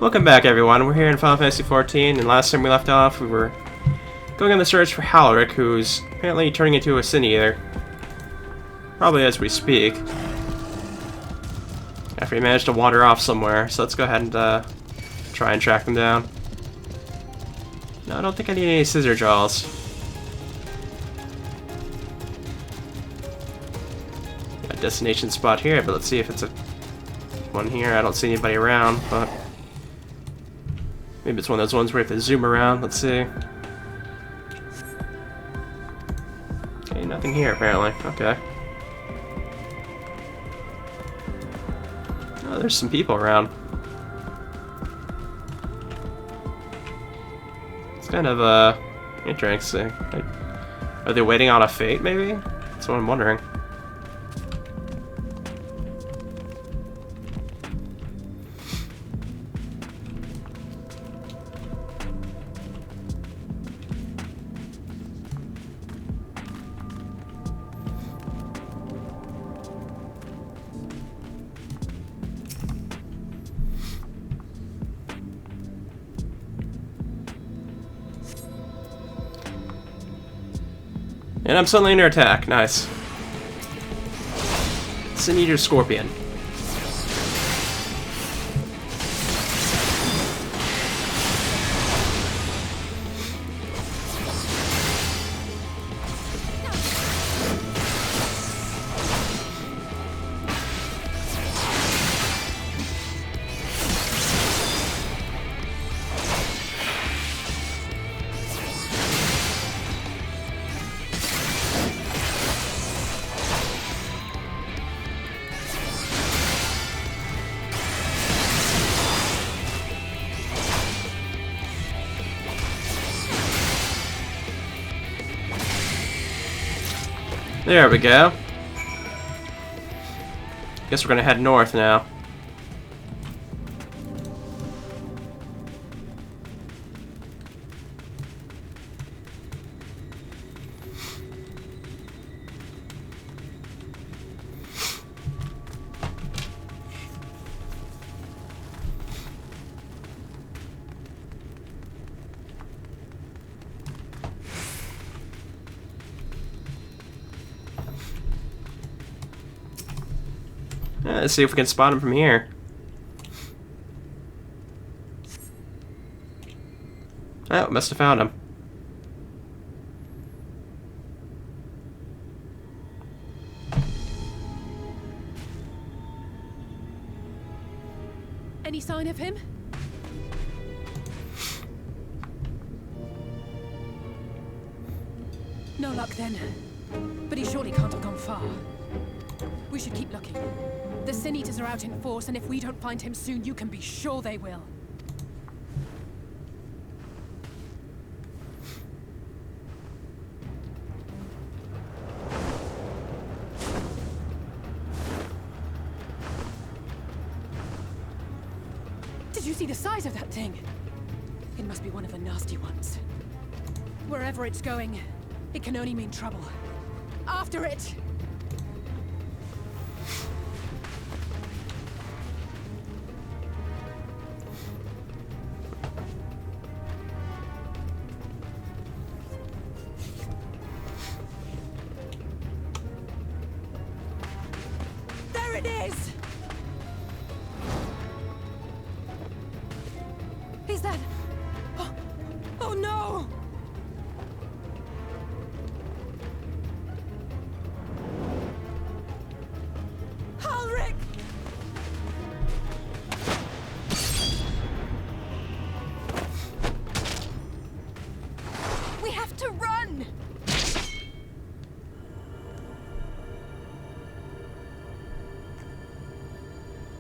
Welcome back, everyone. We're here in Final Fantasy XIV, and last time we left off, we were going on the search for Halric, who's apparently turning into a Sin Eater. Probably as we speak. After he managed to wander off somewhere, so let's go ahead and try and track him down. No, I don't think I need any scissor jaws. Got a destination spot here, but let's see if it's a one here. I don't see anybody around, but maybe it's one of those ones where you have to zoom around. Let's see. Okay, nothing here apparently. Okay. Oh, there's some people around. It's kind of interesting. Are they waiting on a fate, maybe? That's what I'm wondering. And I'm suddenly under attack. Nice. Sin Eater Scorpion. There we go. Guess we're gonna head north now. Let's see if we can spot him from here. Oh, must have found him. Any sign of him? No luck then. But he surely can't have gone far. We should keep looking. The Sin Eaters are out in force, and if we don't find him soon, you can be sure they will. Did you see the size of that thing? It must be one of the nasty ones. Wherever it's going, it can only mean trouble. After it! There it is! Is that... Oh no! Halric! We have to run!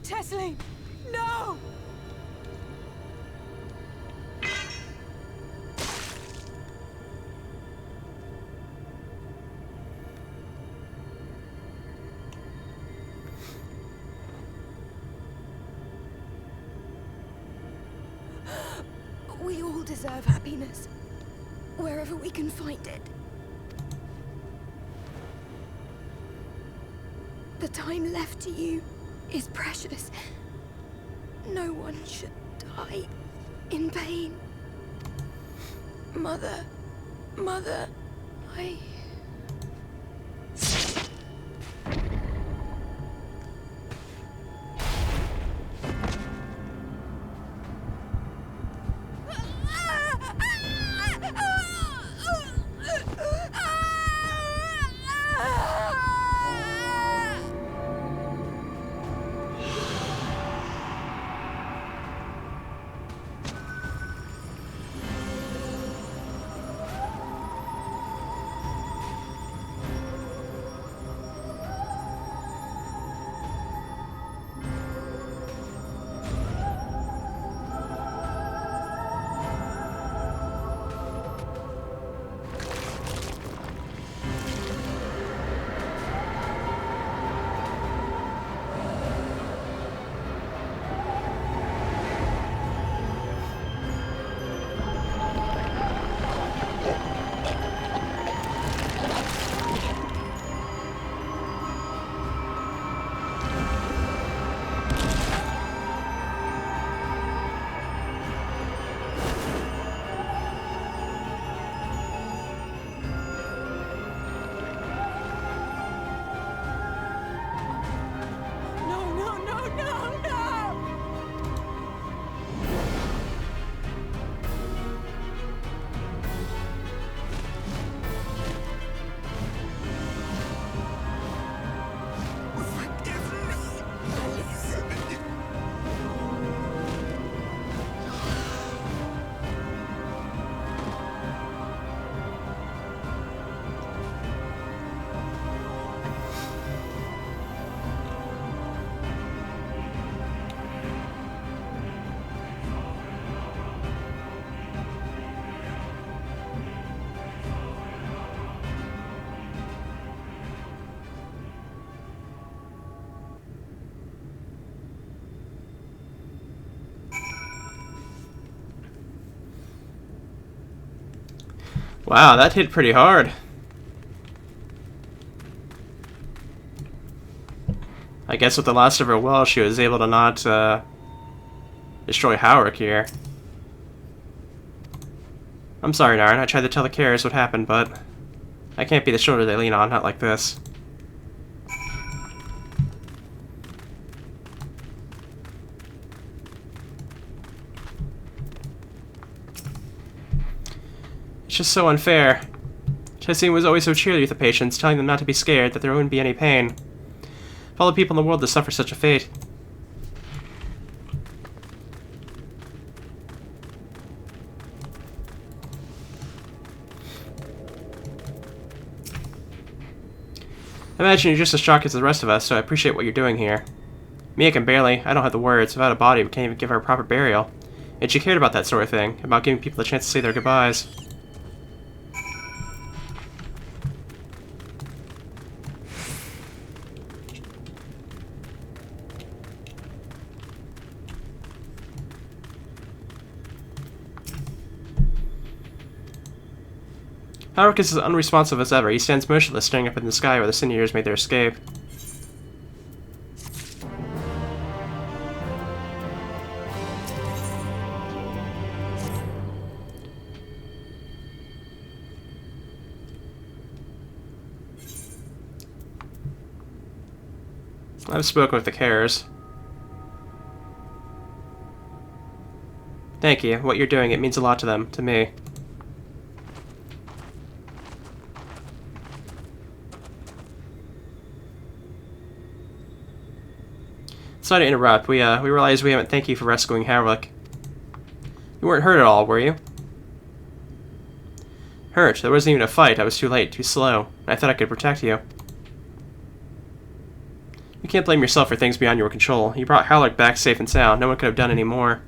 Tessie! No! We all deserve happiness, wherever we can find it. The time left to you is precious. No one should die. cry in pain. Mother, Mother, I... Wow, that hit pretty hard. I guess with the last of her will, she was able to not destroy Howard here. I'm sorry, Narn. I tried to tell the carers what happened, but I can't be the shoulder they lean on, not like this. It's just so unfair. Jessie was always so cheery with the patients, telling them not to be scared, that there wouldn't be any pain. Of all the people in the world to suffer such a fate. I imagine you're just as shocked as the rest of us, so I appreciate what you're doing here. Me, I don't have the words. Without a body, we can't even give her a proper burial. And she cared about that sort of thing, about giving people a chance to say their goodbyes. Howard is as unresponsive as ever. He stands motionless, staring up in the sky where the Seniors made their escape. I've spoken with the carers. Thank you. What you're doing, it means a lot to them, to me. Sorry to interrupt. We realize we haven't thanked you for rescuing Harwick. You weren't hurt at all, were you? Hurt? There wasn't even a fight. I was too late, too slow. I thought I could protect you. You can't blame yourself for things beyond your control. You brought Harwick back safe and sound. No one could have done any more.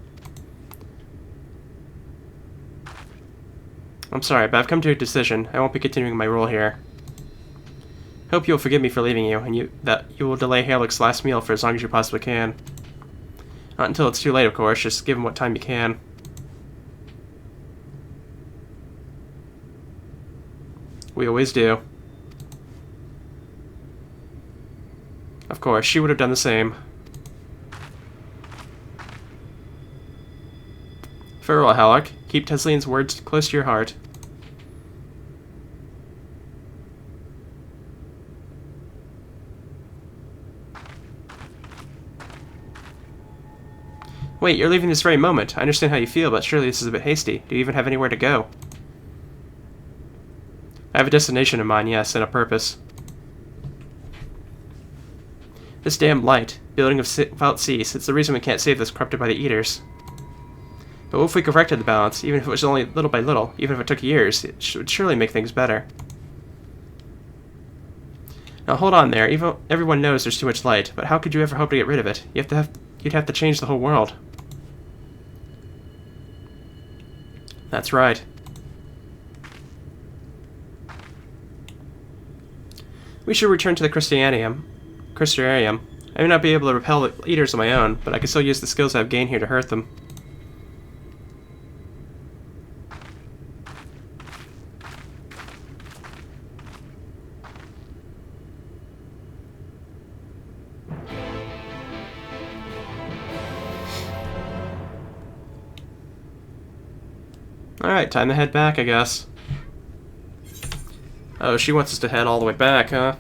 I'm sorry, but I've come to a decision. I won't be continuing my role here. Hope you'll forgive me for leaving you, and that you will delay Harwick's last meal for as long as you possibly can. Not until it's too late, of course. Just give him what time you can. We always do. Of course, she would have done the same. Farewell, Halleck. Keep Tesline's words close to your heart. Wait, you're leaving this very moment. I understand how you feel, but surely this is a bit hasty. Do you even have anywhere to go? I have a destination in mind, yes, and a purpose. This damn light. Building without cease. It's the reason we can't save this corrupted by the Eaters. But what if we corrected the balance, even if it was only little by little, even if it took years, it would surely make things better. Now hold on there, everyone knows there's too much light, but how could you ever hope to get rid of it? You'd have to change the whole world. That's right. We should return to the Crystarium. I may not be able to repel the Eaters on my own, but I can still use the skills I've gained here to hurt them. Alright, time to head back, I guess. Oh, she wants us to head all the way back, huh?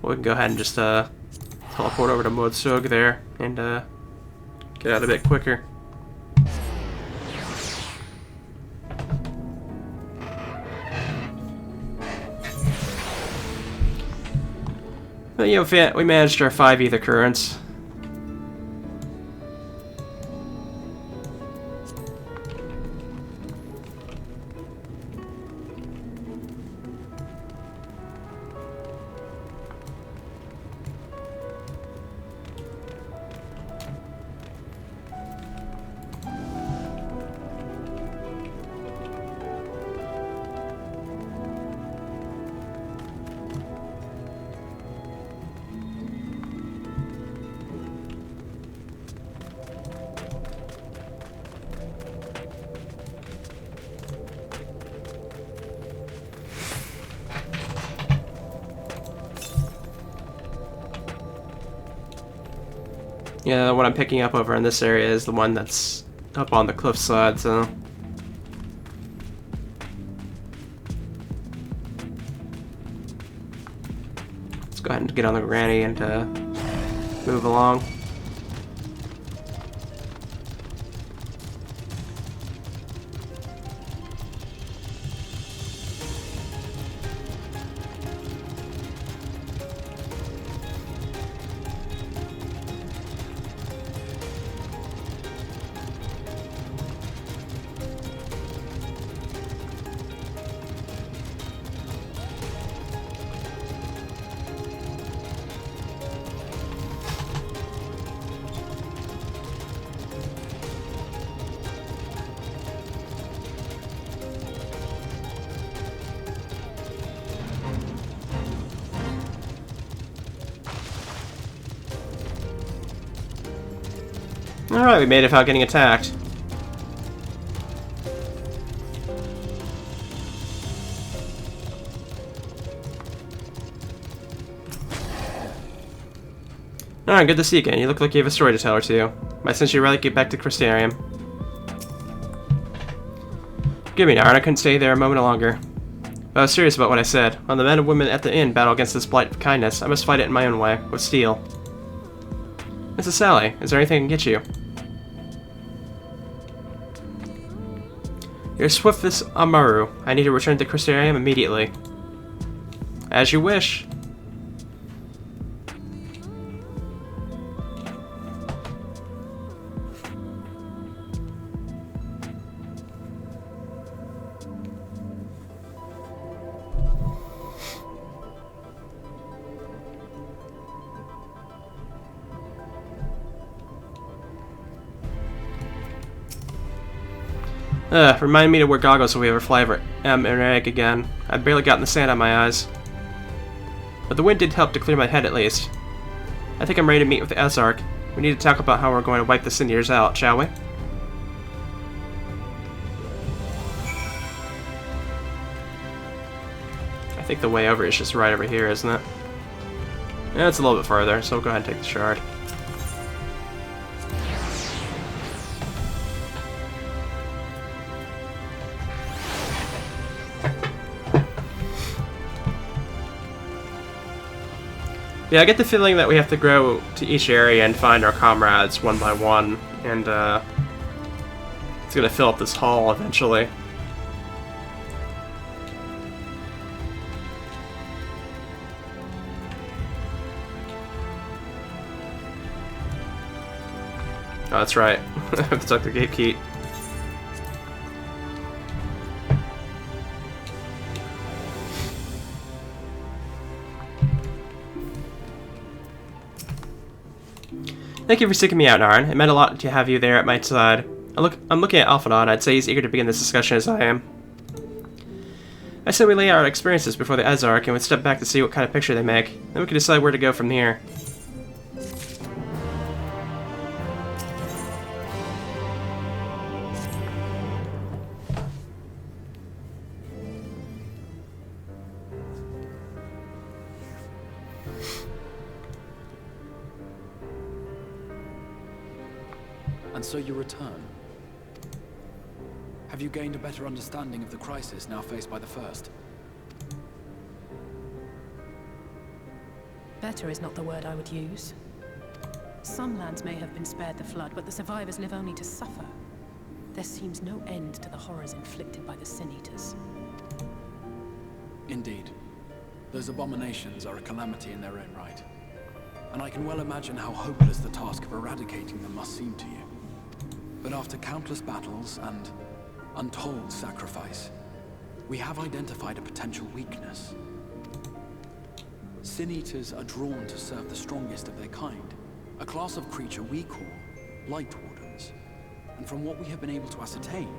We can go ahead and just teleport over to Modsug there and get out a bit quicker. But you know, we managed our 5 ether currents. Yeah, what I'm picking up over in this area is the one that's up on the cliffside, so... Let's go ahead and get on the granny and move along. Alright, we made it without getting attacked. Alright, good to see you again. You look like you have a story to tell or two. I sense you'd rather get back to Crystarium. Forgive me, Naren, I couldn't stay there a moment longer. But I was serious about what I said. When the men and women at the inn battle against this blight of kindness, I must fight it in my own way, with steel. Mrs. Sally, is there anything I can get you? Your swiftest Amaru. I need to return to Crystarium immediately. As you wish. Remind me to wear goggles when we ever fly over Egg again. I've barely gotten the sand on my eyes. But the wind did help to clear my head at least. I think I'm ready to meet with Ezark. We need to talk about how we're going to wipe the Sindiers out, shall we? I think the way over is just right over here, isn't it? Yeah, it's a little bit farther, so we'll go ahead and take the shard. Yeah, I get the feeling that we have to go to each area and find our comrades one by one, and it's gonna fill up this hall eventually. Oh, that's right. I have to talk to Gatekeep. Thank you for seeking me out, Narn. It meant a lot to have you there at my side. I'm looking at Alphinaud. I'd say he's eager to begin this discussion as I am. I say we lay out our experiences before the Ezarch and we step back to see what kind of picture they make. Then we can decide where to go from here. And so you return. Have you gained a better understanding of the crisis now faced by the First? Better is not the word I would use. Some lands may have been spared the flood, but the survivors live only to suffer. There seems no end to the horrors inflicted by the Sin Eaters. Indeed. Those abominations are a calamity in their own right. And I can well imagine how hopeless the task of eradicating them must seem to you. But after countless battles and untold sacrifice, we have identified a potential weakness. Sin Eaters are drawn to serve the strongest of their kind, a class of creature we call Light Wardens. And from what we have been able to ascertain,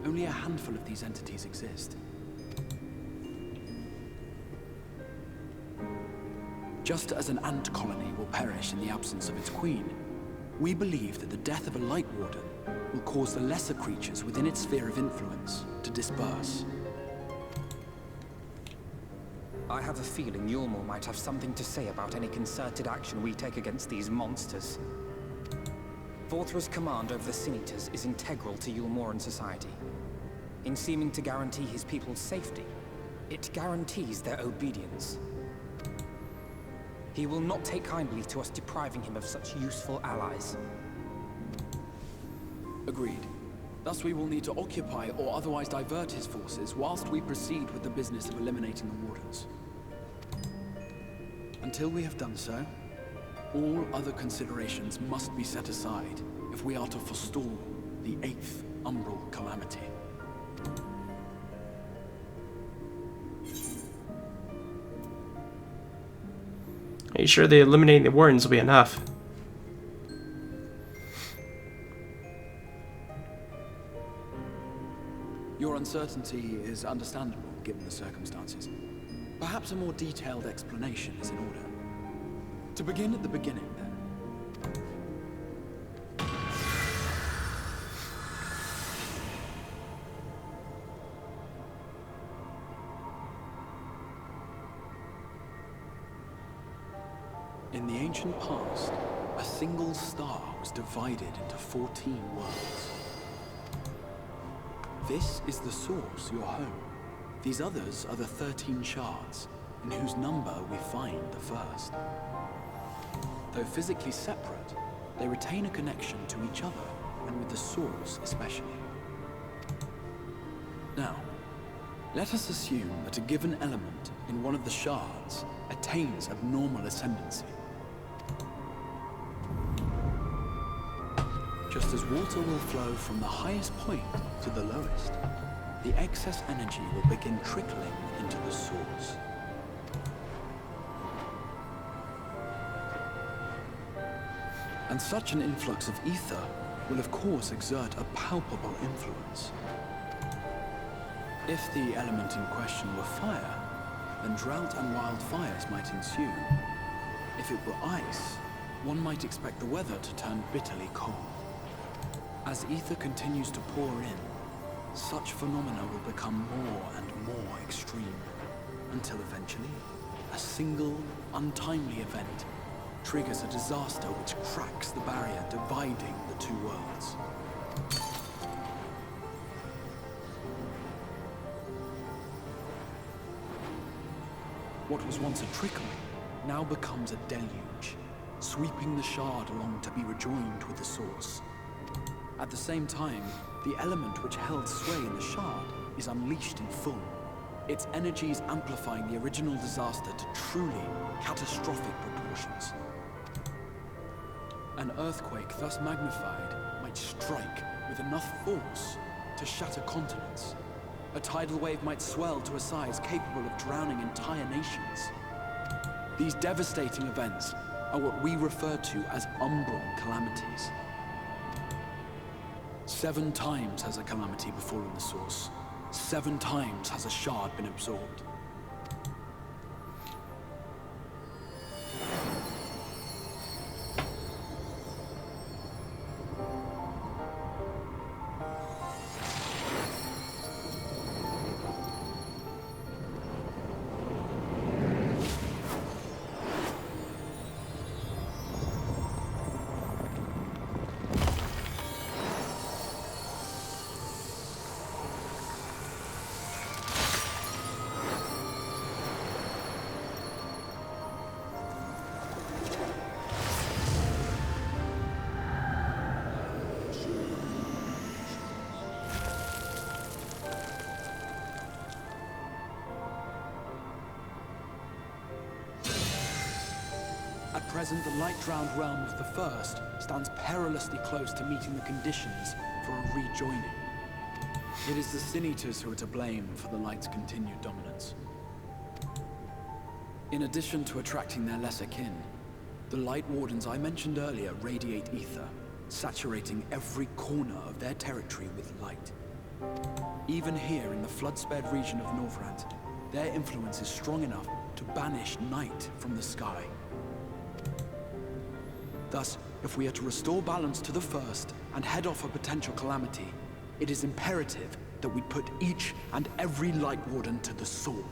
only a handful of these entities exist. Just as an ant colony will perish in the absence of its queen, we believe that the death of a Light Warden will cause the lesser creatures within its sphere of influence to disperse. I have a feeling Yulmore might have something to say about any concerted action we take against these monsters. Vorthra's command over the Sin Eaters is integral to Yulmoran society. In seeming to guarantee his people's safety, it guarantees their obedience. He will not take kindly to us depriving him of such useful allies. Agreed. Thus we will need to occupy or otherwise divert his forces whilst we proceed with the business of eliminating the Wardens. Until we have done so, all other considerations must be set aside if we are to forestall the 8th Umbral Calamity. Are you sure that eliminating the Wardens will be enough? Your uncertainty is understandable, given the circumstances. Perhaps a more detailed explanation is in order. To begin at the beginning, then. In the ancient past, a single star was divided into 14 worlds. This is the source, your home. These others are the 13 shards, in whose number we find the first. Though physically separate, they retain a connection to each other, and with the source especially. Now, let us assume that a given element in one of the shards attains abnormal ascendancy. Just as water will flow from the highest point to the lowest, the excess energy will begin trickling into the source. And such an influx of ether will of course exert a palpable influence. If the element in question were fire, then drought and wildfires might ensue. If it were ice, one might expect the weather to turn bitterly cold. As ether continues to pour in, such phenomena will become more and more extreme, until eventually, a single, untimely event triggers a disaster which cracks the barrier dividing the two worlds. What was once a trickle now becomes a deluge, sweeping the shard along to be rejoined with the source. At the same time, the element which held sway in the shard is unleashed in full, its energies amplifying the original disaster to truly catastrophic proportions. An earthquake thus magnified might strike with enough force to shatter continents. A tidal wave might swell to a size capable of drowning entire nations. These devastating events are what we refer to as umbral calamities. 7 times has a calamity befallen the source. 7 times has a shard been absorbed. At present, the light-drowned realm of the First stands perilously close to meeting the conditions for a rejoining. It is the Sin Eaters who are to blame for the light's continued dominance. In addition to attracting their lesser kin, the Light Wardens I mentioned earlier radiate ether, saturating every corner of their territory with light. Even here in the flood-spared region of Northrant, their influence is strong enough to banish night from the sky. Thus, if we are to restore balance to the First and head off a potential calamity, it is imperative that we put each and every Light Warden to the sword.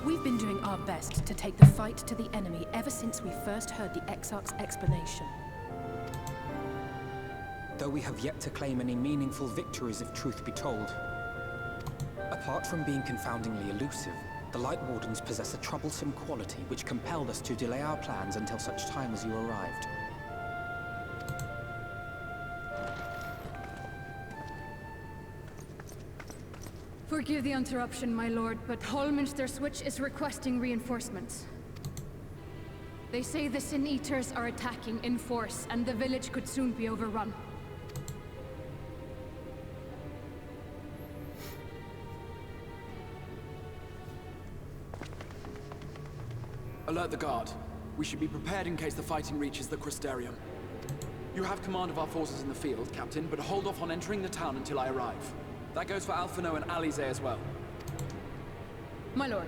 We've been doing our best to take the fight to the enemy ever since we first heard the Exarch's explanation. Though we have yet to claim any meaningful victories if truth be told. Apart from being confoundingly elusive, the Light Wardens possess a troublesome quality which compelled us to delay our plans until such time as you arrived. Forgive the interruption, my lord, but Hallminster Switch is requesting reinforcements. They say the Sin Eaters are attacking in force, and the village could soon be overrun. Alert the guard. We should be prepared in case the fighting reaches the Crystarium. You have command of our forces in the field, Captain, but hold off on entering the town until I arrive. That goes for Alphino and Alize as well. My lord.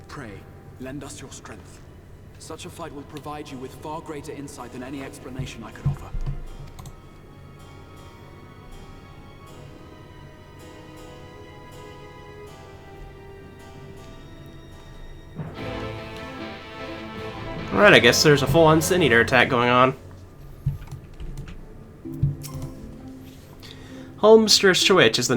Pray, lend us your strength. Such a fight will provide you with far greater insight than any explanation I could offer. Alright, I guess there's a full-on Sin Eater attack going on. Hallminster Switch is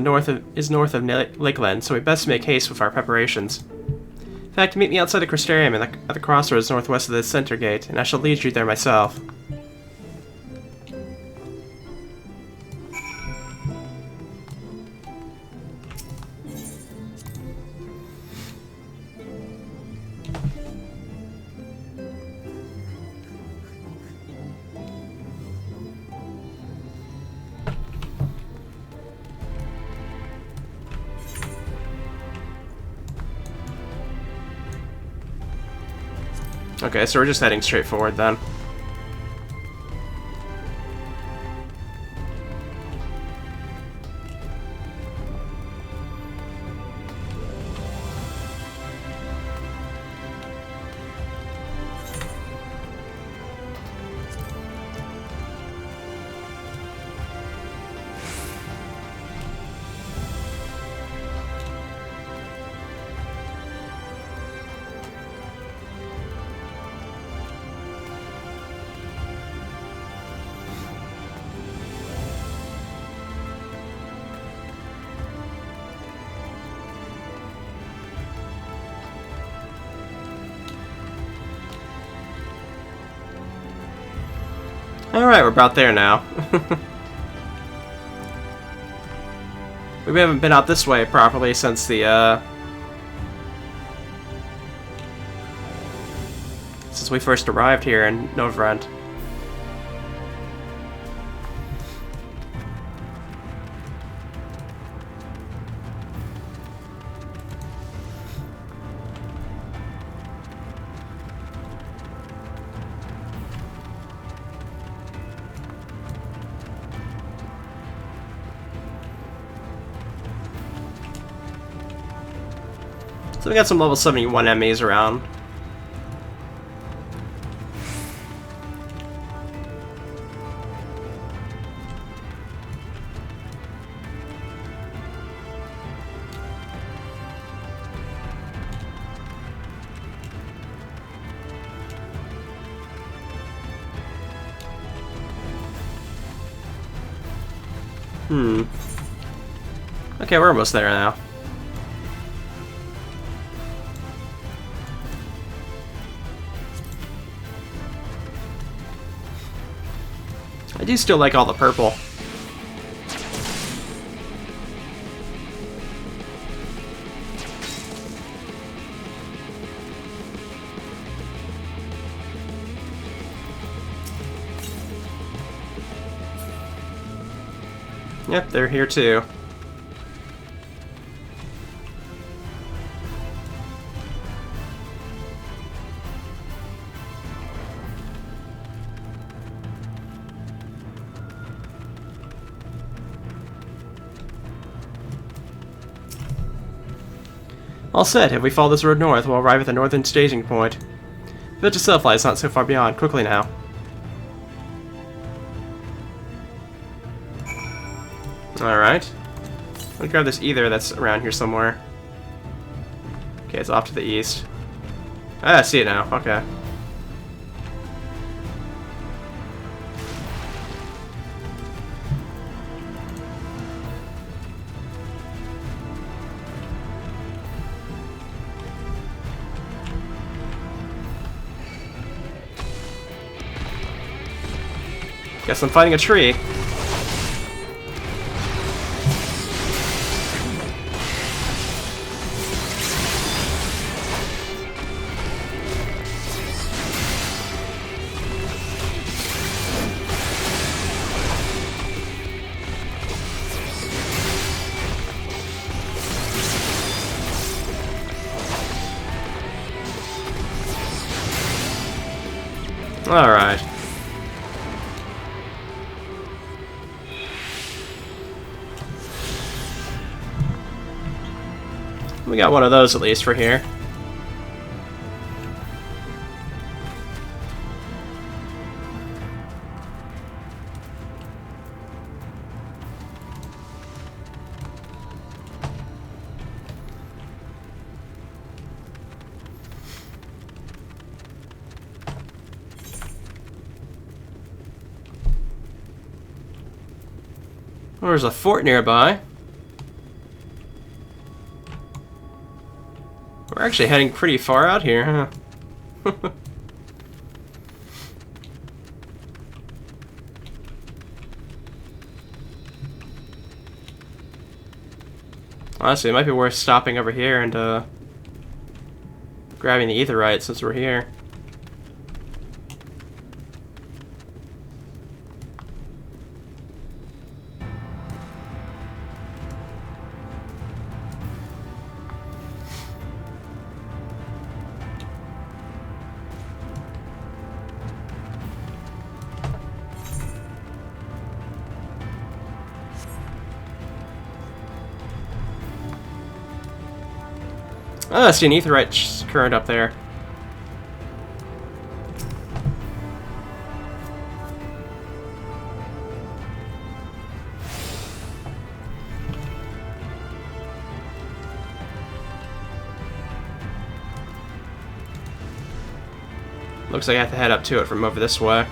north of Lakeland, so we best make haste with our preparations. In fact, meet me outside the Crystarium at the crossroads northwest of the center gate, and I shall lead you there myself. Okay, so we're just heading straight forward then. Alright, we're about there now. We haven't been out this way properly since the, since we first arrived here in Novrand. So we got some level 71 enemies around. Okay, we're almost there now. I do still like all the purple. Yep, they're here too. All set. If we follow this road north, we'll arrive at the northern staging point. The village itself lies not so far beyond. Quickly now. Alright. I'm gonna grab this ether that's around here somewhere. Okay, it's off to the east. Ah, I see it now. Okay. Guess I'm fighting a tree. Alright. We got one of those at least for here. There's a fort nearby. We're actually heading pretty far out here, huh? Honestly, it might be worth stopping over here and grabbing the etherite since we're here. Oh, I see an aetherite current up there. Looks like I have to head up to it from over this way.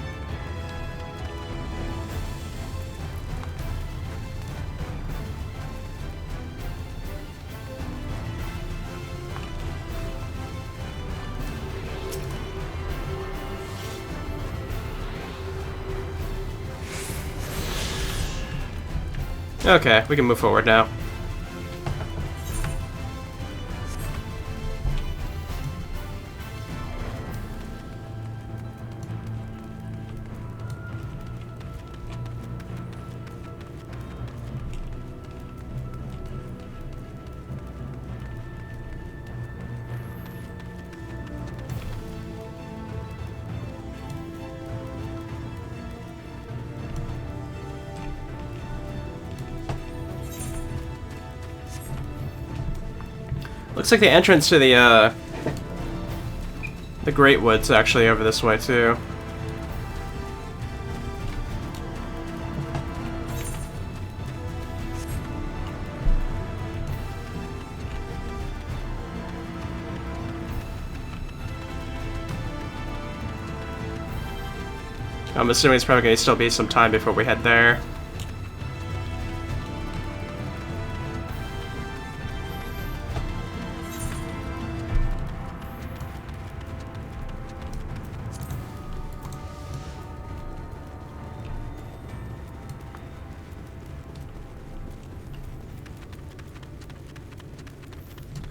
Okay, we can move forward now. Looks like the entrance to the Great Wood's actually over this way too. I'm assuming it's probably going to still be some time before we head there.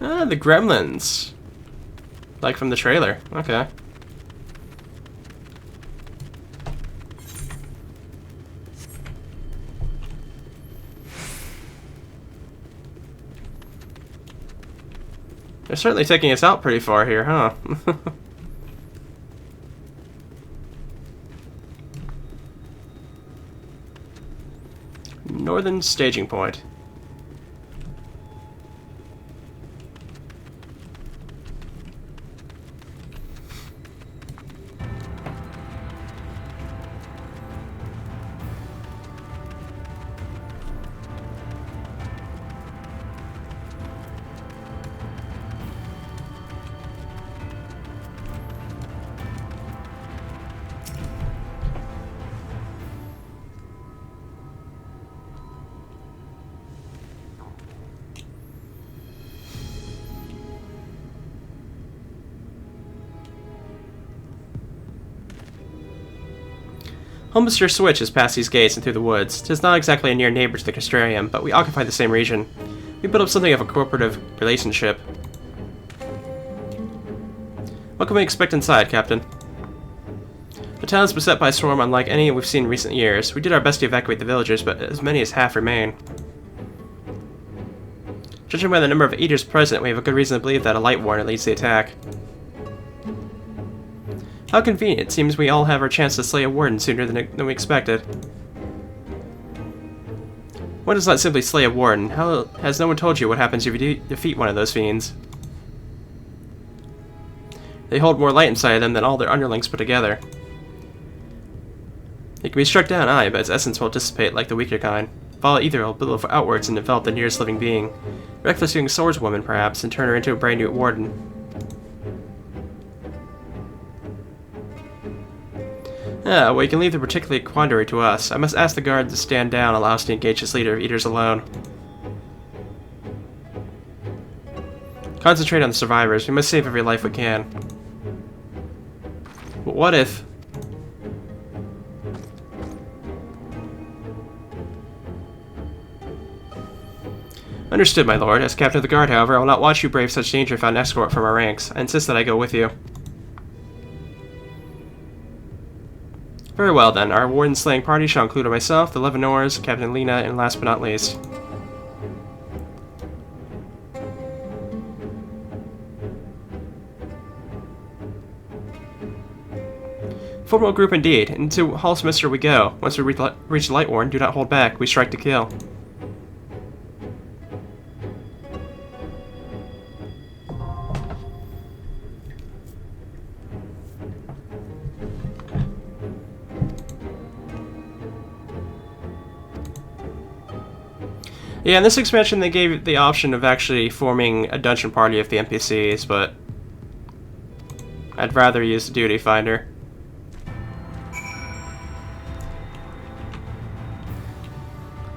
Ah, the gremlins. Like from the trailer. Okay. They're certainly taking us out pretty far here, huh? Northern staging point. Homester Switch is past these gates and through the woods. 'Tis not exactly a near neighbor to the Castrarium, but we occupy the same region. We built up something of a cooperative relationship. What can we expect inside, Captain? The town is beset by a swarm unlike any we've seen in recent years. We did our best to evacuate the villagers, but as many as half remain. Judging by the number of eaters present, we have a good reason to believe that a light warner leads the attack. How convenient. It seems we all have our chance to slay a warden sooner than we expected. One does not simply slay a warden. How has no one told you what happens if you defeat one of those fiends? They hold more light inside of them than all their underlings put together. It can be struck down, aye, but its essence will dissipate like the weaker kind. Follow either will billow outwards and envelop the nearest living being. Reckless young swordswoman, perhaps, and turn her into a brand new warden. Ah, well, you can leave the particular quandary to us. I must ask the guard to stand down, allow us to engage this leader of eaters alone. Concentrate on the survivors. We must save every life we can. But what if... Understood, my lord. As captain of the guard, however, I will not watch you brave such danger without an escort from our ranks. I insist that I go with you. Very well, then. Our warden-slaying party shall include myself, the Levanors, Captain Lena, and last but not least... Formidable group indeed. Into Hallsminster we go. Once we reach Lightwarn, do not hold back. We strike to kill. Yeah, in this expansion they gave the option of actually forming a dungeon party of the NPCs, but I'd rather use the Duty Finder.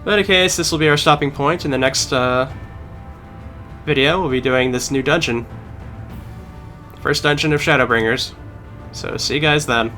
But in any case, this will be our stopping point. In the next video, we'll be doing this new dungeon. First dungeon of Shadowbringers. So see you guys then.